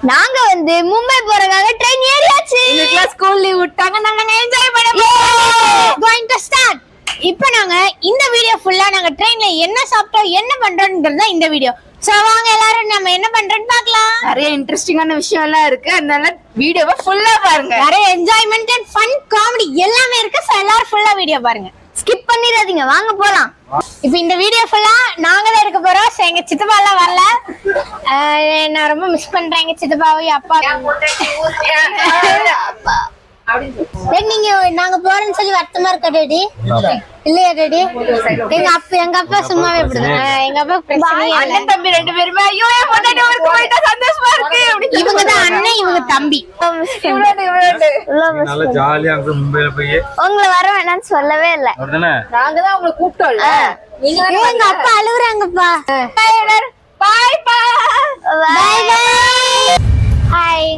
நாங்க வந்து மும்பை போறதுக்காக ட்ரெயின் ஏறியாச்சு. இன்னைக்கு ஸ்கூல் லீவ் விட்டாங்க, நாங்க என்ஜாய் பண்ண going to start. இப்போ நாங்க இந்த வீடியோ ஃபுல்லா நாங்க ட்ரெயின்ல என்ன சாப்பிட்டோம் என்ன பண்றோம்ங்கறத இந்த வீடியோ. சோ வாங்க எல்லாரும் நம்ம என்ன பண்றோம்னு பார்க்கலாம். நிறைய இன்ட்ரஸ்டிங்கான விஷயம் எல்லாம் இருக்கு, அதனால வீடியோவை ஃபுல்லா பாருங்க. நிறைய என்ஜாய்மென்ட் அண்ட் ஃபன் காமெடி எல்லாமே இருக்கு. சோ எல்லாரும் ஃபுல்லா வீடியோ பாருங்க, ஸ்கிப் பண்ணிடாதீங்க. வாங்க போலாம். இப்போ இந்த வீடியோ ஃபுல்லா நாங்க தான் இருக்க போறோம். எங்க சித்தப்பா எல்லாம் வரல. நான் ரொம்ப மிஸ் பண்றேன் எங்க சித்தப்பாவையும் அப்பா. நீங்க நாங்க போறேன்னு சொல்லி வருத்தமா இருக்கா டேடி? இல்லையா டேடி? எங்க அப்பா சும்மாவே இப்படிதான். எங்க அப்பா பிரச்சனை அண்ணன் தம்பி ரெண்டு பேருமே ஐயோ என் பொண்டாட்டி ஊருக்கு போயிட்டா சந்தோஷமா இருக்கு. இவங்க தான் அண்ணன், இவங்க தம்பி. நல்ல ஜாலியா அங்க மும்பைல போய் உங்களை வர வேணாம்னு சொல்லவே இல்ல. நாங்க தான் உங்களை கூப்பிட்டோம்ல. எங்க அப்பா அழுகுறாங்கப்பா. பாய் பாய் ஹாய்.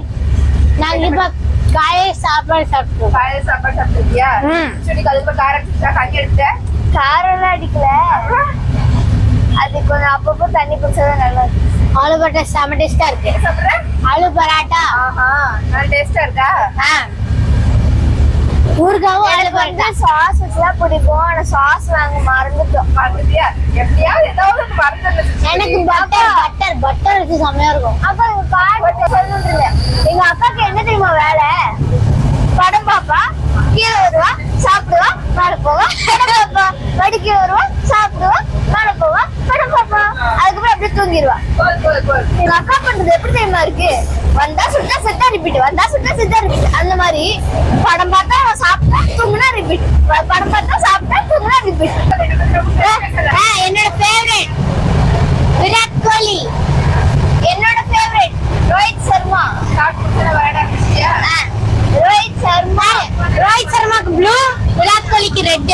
நாங்க இப்ப காலை சாப்பாடு சாப்பிட்டோம். காலையில சாப்பாடு சாப்பிட்டியா? சரி, கல்ப காரம் கண்ணி எடுத்த காரம் அடிக்கல, அது கொஞ்சம் அப்பப்போ தண்ணி குடிச்சா நல்லா இருக்கு. ஆலு பரோட்டா செம டேஸ்டா இருக்கு. ஆலு பரோட்டா நல்ல டேஸ்டா இருக்கா? ஊறுகாவும் ஆலு பரோட்டா சாஸ் வச்சுதான் பிடிக்கும். ஆனா சாஸ் வாங்க மறந்துட்டியா? எப்படியாவது ஏதாவது மறந்துடுது. எனக்கு பட்டர் வச்சு செம்மையா இருக்கும். அப்ப எங்க அக்காக்கு என்ன தெரியுமா வேலை? படம் பாப்பா, கீழே வருவா, சாப்பிடுவா, மேல போவா, படம் பாப்பா, வடிக்க வருவா, சாப்பிடுவா, மேல போவா, படம் பாப்பா, அதுக்கப்புறம் அப்படியே தூங்கிடுவா. எங்க அக்கா பண்றது எப்படி தெரியுமா இருக்கு? வந்தா சுட்டா செத்தா ரிப்பீட், வந்தா சுட்டா செத்தா ரிப்பீட். அந்த மாதிரி படம் பார்த்தா சாப்பிட்டா தூங்குனா ரிப்பீட், படம் பார்த்தா சாப்பிட்டா தூங்குனா ரிப்பீட். என்னோட ஃபேவரட் விராட் கோலி, என்னோட ஃபேவரட் ரோஹித் சர்மா. ரோஹித் சர்மாக்கு ப்ளூ, விராட் கோலிக்கு ரெட்.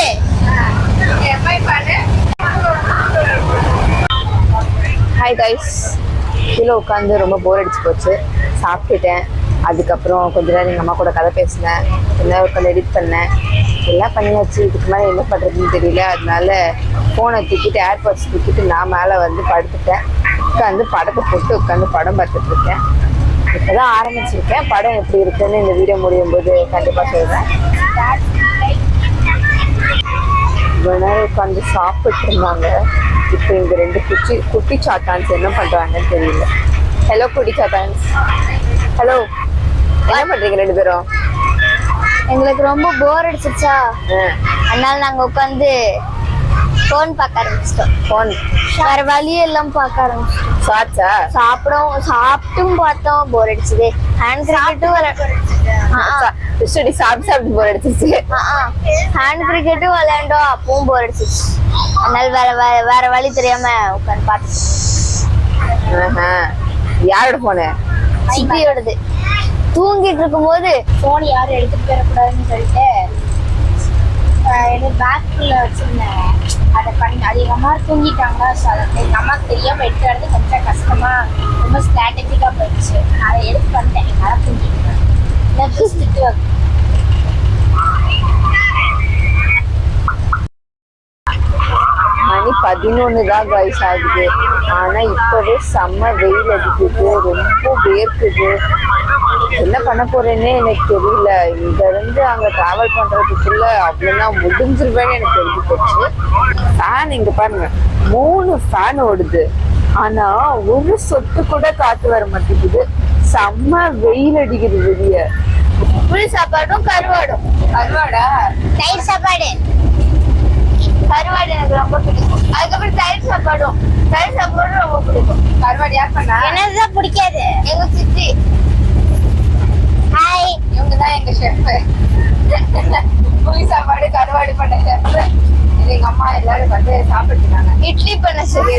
ஹாய் கைஸ், கீழே உட்காந்து ரொம்ப போர் அடிச்சு போச்சு. சாப்பிட்டுட்டேன். அதுக்கப்புறம் கொஞ்ச நேரம் எங்கள் அம்மா கூட கதை பேசினேன், கொஞ்ச உட்காந்து எடிட் பண்ணேன், எல்லாம் பண்ணியாச்சு. இதுக்கு மேலே என்ன பண்ணுறதுன்னு தெரியல. அதனால ஃபோனை தூக்கிட்டு ஏர்பாட்ஸ் தூக்கிட்டு நான் மேலே வந்து படுத்துட்டேன். உட்காந்து படத்தை போட்டு உட்காந்து படம் பார்த்துட்டு இருக்கேன். இப்போதான் ஆரம்பிச்சிருக்கேன். படம் எப்படி இருக்குன்னு இந்த வீடியோ முடியும் போது கண்டிப்பாக சொல்கிறேன். இவ்வளோ நேரம் உட்காந்து சாப்பிட்டு இருந்தாங்க. இப்போ இங்கே ரெண்டு குட்டி சாத்தான்ஸ் என்ன பண்ணுறாங்கன்னு தெரியல. ஹலோ குட்டி சாத்தான்ஸ், ஹலோ, என்ன பண்ணுறீங்க ரெண்டு பேரும்? எங்களுக்கு ரொம்ப போர் அடிச்சிருச்சா, அதனால நாங்க உட்காந்து போன் பார்க்க ஆரம்பிச்சிட்டோம். ஃபோன் வேற வழி எல்லாம் பார்க்க ஆரம்பிச்சிட்டோம். ஷார்ட்ஸா? சாப்பிட்டும் பார்த்தோம், போர் அடிச்சுது. ஹேண்ட் கிரிக்கெட்டும் சாப்பிட்டு போர் அடிச்சிச்சு. ஹேண்ட் கிரிக்கெட்டும் விளையாண்டோம், அப்பவும் போர் அடிச்சிச்சு. அதனால வேற வழி தெரியாம உட்காந்து பார்த்து. யாரோட போனு? சித்தியோடது. தூங்கிட்டு இருக்கும் போது போன் யாரும் எடுத்துட்டு போயிடக்கூடாதுன்னு சொல்லிட்டு பேக்குள்ள வச்சிருந்தேன். அதை பண்ணி அது எங்க அம்மா தூங்கிட்டாங்களா, ஸோ அதை எங்க அம்மாவுக்கு தெரியாம எடுத்து வரது கொஞ்சம் கஷ்டமா, ரொம்ப ஸ்ட்ராட்டஜிக்கா போயிடுச்சு. அதை எடுத்து பண்ணிட்டேன். எங்க அம்மா தூங்கிட்டு திட்டு மணி 11 தான் கைஸ் ஆகுது. ஆனா இப்பவே செம்ம வெயில் அடிக்குது, ரொம்ப வேர்க்குது. என்ன பண்ண போறேன்னே எனக்கு தெரியல. இங்க இருந்து அங்க டிராவல் பண்றதுக்குள்ள அவ்வளவுதான் முடிஞ்சிருவேன்னு எனக்கு தெரிஞ்சு போச்சு. ஃபேன் இங்க பாருங்க, 3 ஃபேன் ஓடுது. ஆனா ஒரு சொட்டு கூட காத்து வர மாட்டேங்குது. செம்ம வெயில் அடிக்குது வெளிய. புளி சாப்பாடும் கருவாடும். கருவாடா? தயிர் சாப்பாடு. கருவாடு எனக்கு ரொம்ப பிடிக்கும். அதுக்கப்புறம் தயிர் சாப்பாடும் ரொம்ப பிடிக்கும். கருவாடு யார் பண்ணா? எனக்குதான் பிடிக்காது, எங்க சித்தி. ஹாய், இவங்க தான் எங்க ஷெஃப். புளி சாப்பாடு கருவாடு பண்ண ஷெஃப். எங்க அம்மா எல்லாரும் வந்து சாப்பிட்டுருக்காங்க. இட்லி பண்ண சொல்லி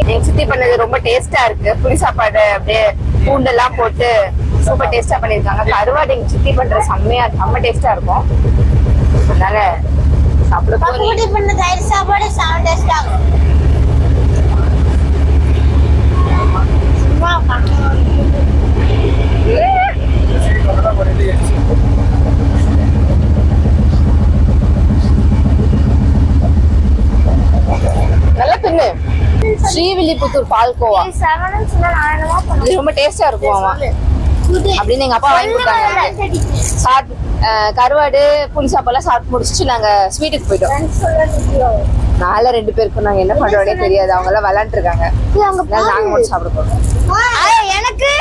எங்க சித்தி பண்ணது ரொம்ப டேஸ்டா இருக்கு. புளி சாப்பாடு அப்படியே பூண்டெல்லாம் போட்டு சூப்பர் டேஸ்டா பண்ணிருக்காங்க. கருவாடு எங்க சித்தி பண்ற செம்ம டேஸ்டா இருக்கும். அதனால சாப்பிட பண்ண தயிர் சாப்பாடு செம்ம டேஸ்டா இருக்கும். நல்லா தின்னு. ஸ்ரீவில்லி ஸ்ரீவில்லிபுத்தூர் பால்கோவா. இது ரொம்ப டேஸ்டா இருக்கும் அப்படின்னு எங்க அப்பா வாங்கி கொடுத்தாங்க. கருவாடு புளிசாப்பெல்லாம் சாப்பிட்டு முடிச்சுட்டு நாங்க ஸ்வீட்டுக்கு போயிட்டோம். நால 2 பேருக்கு நாங்க என்ன பண்றோடே தெரியாது. அவங்க எல்லாம் விளையாண்டு இருக்காங்க. நாங்க மட்டும் சாப்பிட போறோம். எனக்கு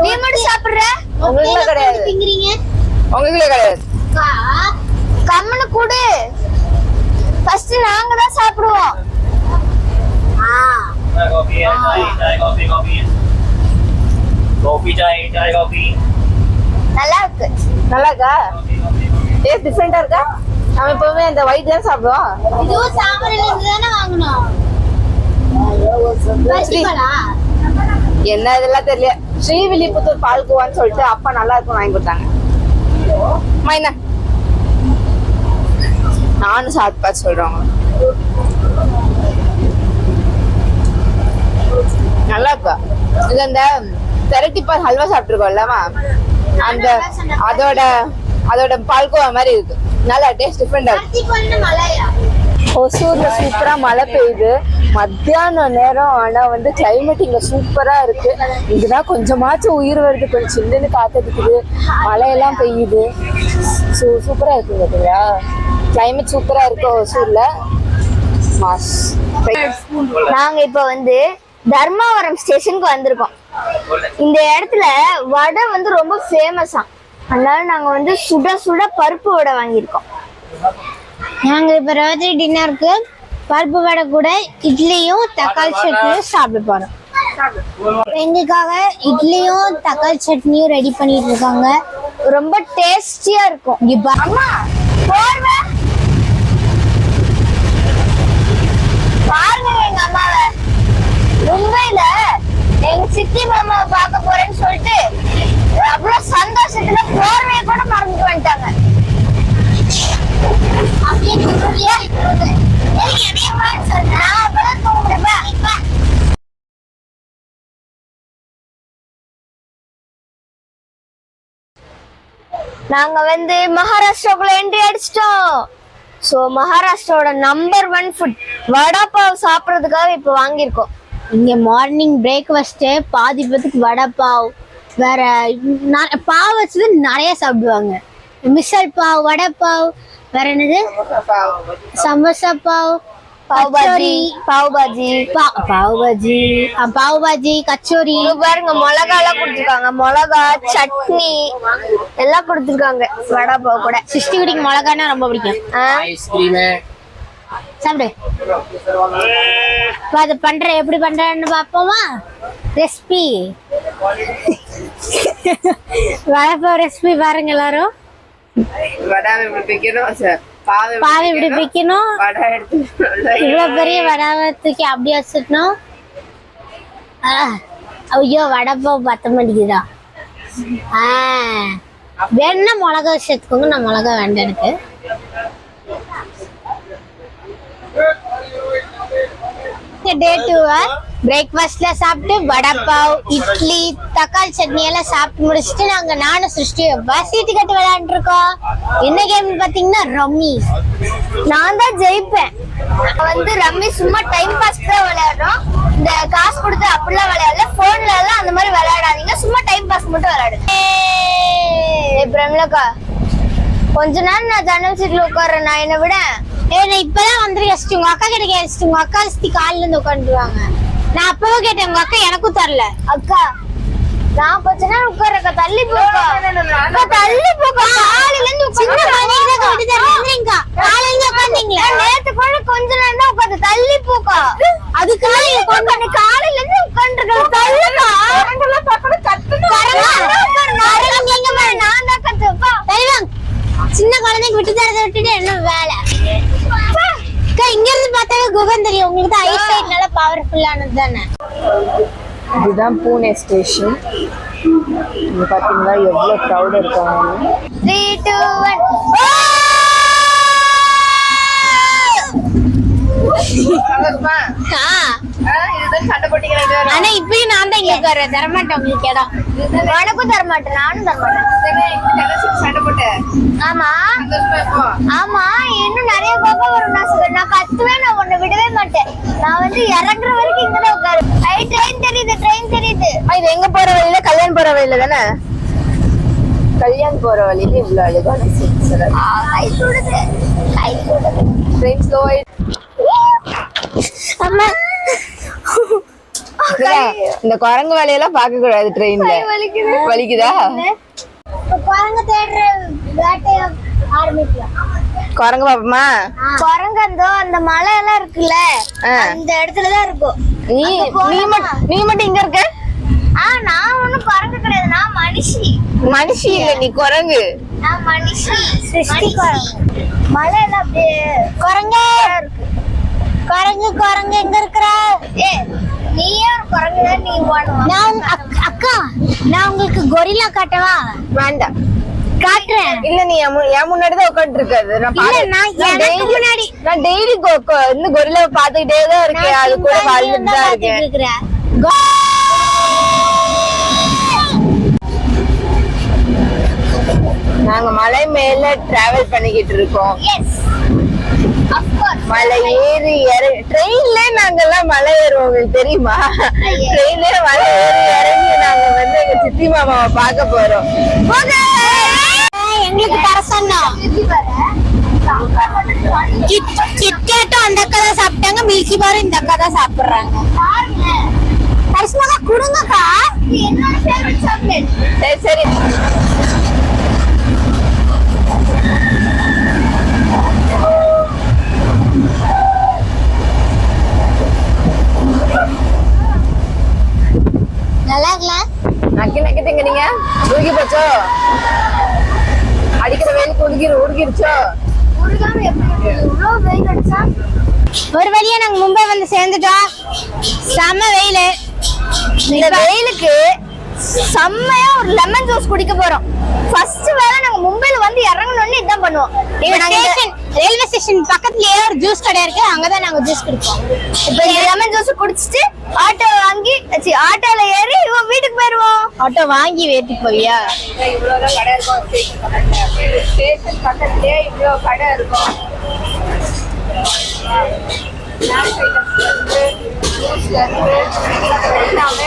நீ மட்டும் சாப்பிடுற? உங்களுக்கு கிடையாது. உங்களுக்கு கிடையாது. கம்மனு கூடு. ஃபர்ஸ்ட் நாங்க தான் சாப்பிடுவோம். நல்லா இருக்கு. நல்லா இருக்கா? டேஸ்ட் டிஃபரெண்டா இருக்கா? நம்ம எப்பவுமே இந்த ஒயிட் தான் சாப்பிடுவோம். இதுவும் சாம்பார்ல இருந்து தானே வாங்குனோம். என்ன இதெல்லாம் தெரியல. ஸ்ரீவில்லிபுத்தூர் பால்கோவான்னு சொல்லிட்டு அப்பா நல்லா இருக்கும் வாங்கி கொடுத்தாங்க. மைனா நானும் சாப்பிட்டு பார்த்து சொல்றேன். நல்லா இருக்கா? இது அந்த திரட்டிப்பால் ஹல்வா சாப்பிட்டுருக்கோம்லமா, அந்த அதோட பால்கோவா மாதிரி இருக்கு. நல்லா டேஸ்ட் டிஃபரெண்டா இருக்கு. ஒசூர்ல சூப்பரா மழை பெய்யுது மத்தியான நேரம். ஆனா வந்து கிளைமேட் இங்க சூப்பரா இருக்கு. இதுதான் கொஞ்சமாச்சும் உயிர் வருது. கொஞ்சம் சில்லுன்னு காத்தடிக்குது, மழையெல்லாம் பெய்யுது. சூப்பரா இருக்கு. பார்த்தீங்களா கிளைமேட் சூப்பரா இருக்கு ஒசூர்ல. நாங்க இப்ப வந்து தர்மாவரம் ஸ்டேஷனுக்கு வந்திருக்கோம். இந்த இடத்துல வடை வந்து ரொம்ப ஃபேமஸா, அதனால நாங்க வந்து சுட சுட பருப்பு வடை வாங்கியிருக்கோம். நாங்க இப்ப ராத்திரி டின்னருக்கு பருப்பு வடை கூட இட்லியும் தக்காளி சட்னியும் சாப்பிட போறோம். எங்களுக்காக இட்லியும் தக்காளி சட்னியும் ரெடி பண்ணிட்டு இருக்காங்க. ரொம்ப டேஸ்டியா இருக்கும். பாருங்க எங்க அம்மாவை. மும்பைல எங்க சித்தி மாமாவை பார்க்க போறேன்னு சொல்லிட்டு அவ்வளவு சந்தோஷத்துல போர்வையை கூட மறந்துட்டு வந்துட்டாங்க. நாங்க வந்து மகாராஷ்டிராக்குள்ள என்ட்ரி அடிச்சிட்டோம். சோ மகாராஷ்டிராவோட நம்பர் 1 ஃபுட் வடா பாவ் சாப்பிட்றதுக்காக இப்போ வாங்கியிருக்கோம். இங்க மார்னிங் பிரேக்ஃபாஸ்ட் பாதி பேத்துக்கு வடா பாவ், வேற பாவ் வச்சது நிறைய சாப்பிடுவாங்க. மிசல் பாவ், வடை பாவ், வேற என்னது சமோசா பாவ், பாவ்பாஜி, கச்சோரி. பாருங்க மிளகா எல்லாம் கொடுத்துருக்காங்க. மிளகா, சட்னி எல்லாம் கொடுத்துருக்காங்க. வடா பாவ் கூட சிஷ்டிகுடிக்கு மிளகான்னா ரொம்ப பிடிக்கும். சாப்பிடு. அது பண்ற எப்படி பண்றன்னு பாப்போமா? ரெசிபி வடை ரெசிபி பாருங்க எல்லாரும். பாவை இப்படி பிக்கணும். இவ்வளவு பெரிய வடாவை தூக்கி அப்படியே வச்சுட்டணும். ஐயோ வடைப்பாவ் பத்த மாட்டேங்குதா? வேணும்னா மிளகா சேர்த்துக்கோங்க. நான் மிளகா வேண்டாம் எனக்கு. டே 2 பிரேக்ஃபாஸ்ட்ல சாப்பிட்டு வடை பாவ், இட்லி, தக்காளி சட்னி எல்லாம் சாப்பிட்டு முடிச்சுட்டு நாங்க நானும் சிருஷ்டி சீட்டு கட்டு விளையாண்டு இருக்கோம். என்ன கேம் பாத்தீங்கன்னா ரம்மி. நான் தான் ஜெயிப்பேன். வந்து ரம்மி சும்மா டைம் பாஸ்க்கு தான் விளையாடுறோம். இந்த காசு கொடுத்து அப்படிலாம் விளையாடல. போன்ல எல்லாம் அந்த மாதிரி விளையாடாதீங்க. சும்மா டைம் பாஸ் மட்டும் விளையாடுங்க. பிரமிளக்கா கொஞ்ச நேரம் நான் ஜன்னல் சீட்ல உட்கார்றேன். நான் என்ன விட நான் இப்பதான் வந்துருக்கேன். உங்க அக்கா கிட்ட கேட்டு உங்க அக்கா காலில இருந்து உட்காந்துருவாங்க. நான் அப்பவே கேட்டேன், உங்க அக்கா எனக்கும் தரல. அக்கா நான் கொஞ்ச நேரம் உட்கார்றக்கா, தள்ளி போக்கா, தள்ளி போக்கா. காலையில இருந்து நேத்து கூட கொஞ்ச நேரம் தான் உட்காந்து, தள்ளி போக்கா. அதுக்கு காலையில இருந்து உட்காந்துருக்க தள்ளுக்கா. நான் தான் கத்துப்பா. சின்ன குழந்தைக்கு விட்டு தரதை விட்டுட்டு என்ன வேலை? இங்க இருந்து பார்த்தாலே குகன் தெரியும். உங்களுக்கு தான் ஐசைட் நல்லா பவர்ஃபுல்லானது தானே. இதுதான் பூனே ஸ்டேஷன். இங்க பாத்தீங்களா எவ்வளவு கிரவுட் இருக்காங்க. 3 2 1 இதுதான் சண்டை போட்டீங்க ஆனா இப்பயும் நான் தான் இங்க வர தரமாட்டேன் உங்களுக்கு இடம். உனக்கும் தரமாட்டேன், நானும் தரமாட்டேன். சண்டை போட்டு ஆமா ஆமா, இன்னும் நிறைய கோபம் வரும். நான் சொல்றேன், நான் கத்துவேன், நான் உன்னை விடவே மாட்டேன். நான் வந்து இறங்குற வரைக்கும் இங்கதான் உட்காரு. ட்ரெயின் தெரியுது, ட்ரெயின் தெரியுது. இது எங்க போற வழியில? கல்யாணம் போற வழியில தானே? கல்யாணம் போற வழியில இவ்வளவு அழகான சீட்ஸ். கை சுடுது, கை சுடுது. ட்ரெயின் ஸ்லோ அம்மா இந்த குரங்கு வேலையெல்லாம் பார்க்க கூடாது ட்ரெயின்ல. வலிக்குதா? குரங்கு தேடுற வேட்டைய ஆரம்பிக்கலாம். குரங்கு பாப்பமா? குரங்கு அந்த மலை எல்லாம் இருக்குல்ல, அந்த இடத்துலதான் இருக்கும். நீ மட்டும் இங்க இருக்க? நான் ஒண்ணும் குரங்கு கிடையாது, நான் மனுஷி. மனுஷி இல்ல, நீ குரங்கு. நான் மனுஷி, சிருஷ்டி குரங்கு. மலை எல்லாம் அப்படியே குரங்கே இருக்கு. குரங்கு குரங்கு எங்க இருக்கிற? நீயே ஒரு குரங்கு தான். நீ நான் அக்கா, நான் உங்களுக்கு கொரில்லா காட்டவா? வேண்டாம், காட்டுறேன். இல்ல நீ என் முன்னாடிதான் உட்காந்து இருக்காது. நான் டெய்லி இந்த கொரில்லா பாத்துக்கிட்டே தான் இருக்கேன். அது கூட வாழ்ந்துட்டு தான் இருக்கேன். நாங்க மலை மேல டிராவல் பண்ணிக்கிட்டு இருக்கோம். மலை ஏறி ட்ரெயின்ல நாங்கெல்லாம் மலை ஏறுவோம், உங்களுக்கு தெரியுமா? ட்ரெயின்ல மலை ஏறி இறங்கி நாங்க வந்து எங்க சித்தி மாமாவை பார்க்க போறோம். எங்களுக்கு தர சொன்னோம். கிட்கேட்டும் அந்த அக்கா தான் சாப்பிட்டாங்க, மில்கி பாரும் இந்த அக்கா தான் சாப்பிடுறாங்க. கரிஷ்மாக்கா கொடுங்கக்கா, என்னோட ஃபேவரட் சாக்லேட். சரி சரி. நல்லா இருக்கல? நக்கி நக்கிட்டீங்க நீங்க. உருகி போச்சோ? அடிக்கிற வெயிலுக்கு உருகிருச்சோ? ஒரு வழியா நாங்க மும்பை வந்து சேர்ந்துட்டோம். செம்ம வெயிலு. இந்த வெயிலுக்கு செம்மையா ஒரு லெமன் ஜூஸ் குடிக்க போறோம். ஃபர்ஸ்ட் வேலை நாங்க மும்பைல வந்து இறங்கணும்னு இதான் பண்ணுவோம். ரயில்வே ஸ்டேஷன் பக்கத்துலயே ஒரு ஜூஸ் கடை இருக்கு, அங்கதான் நாங்க ஜூஸ் குடிப்போம். இப்போ இந்த லெமன் ஜூஸ் குடிச்சிட்டு ஆட்டோ வாங்கி ஆட்டோல ஏறி வீட்டுக்கு போயிருவோம். ஆட்டோ வாங்கி வீட்டுக்கு போவியா? இவ்வளவுதான் கடை இருக்கும். ஸ்டேஷன் பக்கத்துலயே இவ்வளவு கடை இருக்கும். எல்லாமே